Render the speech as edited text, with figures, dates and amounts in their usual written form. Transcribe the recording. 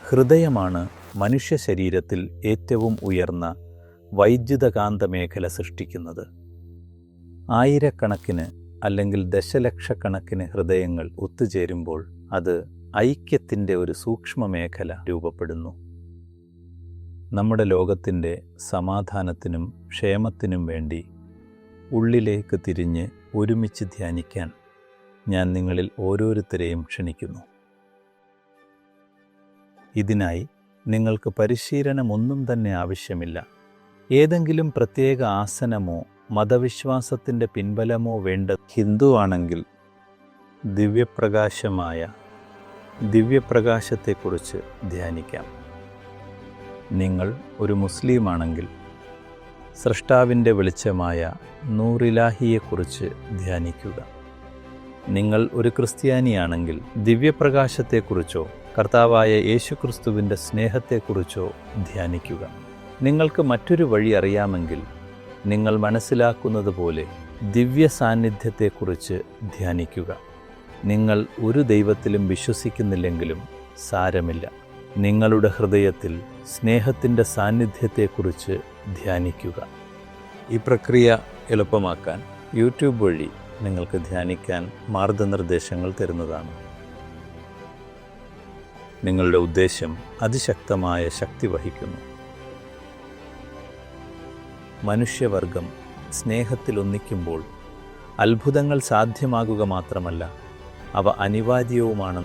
ഹൃദയമാണ് മനുഷ്യ ശരീരത്തിൽ ഏറ്റവും ഉയർന്ന വൈദ്യുതകാന്ത മേഖല സൃഷ്ടിക്കുന്നത്. ആയിരക്കണക്കിന് അല്ലെങ്കിൽ ദശലക്ഷക്കണക്കിന് ഹൃദയങ്ങൾ ഒത്തുചേരുമ്പോൾ അത് ഐക്യത്തിൻ്റെ ഒരു സൂക്ഷ്മ മേഖല രൂപപ്പെടുന്നു. നമ്മുടെ ലോകത്തിൻ്റെ സമാധാനത്തിനും ക്ഷേമത്തിനും വേണ്ടി ഉള്ളിലേക്ക് തിരിഞ്ഞ് ഒരുമിച്ച് ധ്യാനിക്കാൻ ഞാൻ നിങ്ങളിൽ ഓരോരുത്തരെയും ക്ഷണിക്കുന്നു. ഇതിനായി നിങ്ങൾക്ക് പരിശീലനമൊന്നും തന്നെ ആവശ്യമില്ല. ഏതെങ്കിലും പ്രത്യേക ആസനമോ മതവിശ്വാസത്തിൻ്റെ പിൻബലമോ വേണ്ട. ഹിന്ദു ആണെങ്കിൽ ദിവ്യപ്രകാശത്തെക്കുറിച്ച് ധ്യാനിക്കാം. നിങ്ങൾ ഒരു മുസ്ലിമാണെങ്കിൽ സ്രഷ്ടാവിൻ്റെ വെളിച്ചമായ നൂറിലാഹിയെക്കുറിച്ച് ധ്യാനിക്കുക. നിങ്ങൾ ഒരു ക്രിസ്ത്യാനിയാണെങ്കിൽ ദിവ്യപ്രകാശത്തെക്കുറിച്ചോ കർത്താവായ യേശുക്രിസ്തുവിൻ്റെ സ്നേഹത്തെക്കുറിച്ചോ ധ്യാനിക്കുക. നിങ്ങൾക്ക് മറ്റൊരു വഴി അറിയാമെങ്കിൽ നിങ്ങൾ മനസ്സിലാക്കുന്നത് പോലെ ദിവ്യ സാന്നിധ്യത്തെക്കുറിച്ച് ധ്യാനിക്കുക. നിങ്ങൾ ഒരു ദൈവത്തിലും വിശ്വസിക്കുന്നില്ലെങ്കിലും സാരമില്ല. നിങ്ങളുടെ ഹൃദയത്തിൽ സ്നേഹത്തിൻ്റെ സാന്നിധ്യത്തെക്കുറിച്ച് ധ്യാനിക്കുക. ഈ പ്രക്രിയ എളുപ്പമാക്കാൻ യൂട്യൂബ് വഴി നിങ്ങൾക്ക് ധ്യാനിക്കാൻ മാർഗനിർദ്ദേശങ്ങൾ തരുന്നതാണ്. നിങ്ങളുടെ ഉദ്ദേശം അതിശക്തമായ ശക്തി വഹിക്കുന്നു. മനുഷ്യവർഗം സ്നേഹത്തിൽ ഒന്നിക്കുമ്പോൾ അത്ഭുതങ്ങൾ സാധ്യമാകുക മാത്രമല്ല, അവ അനിവാര്യവുമാണ്.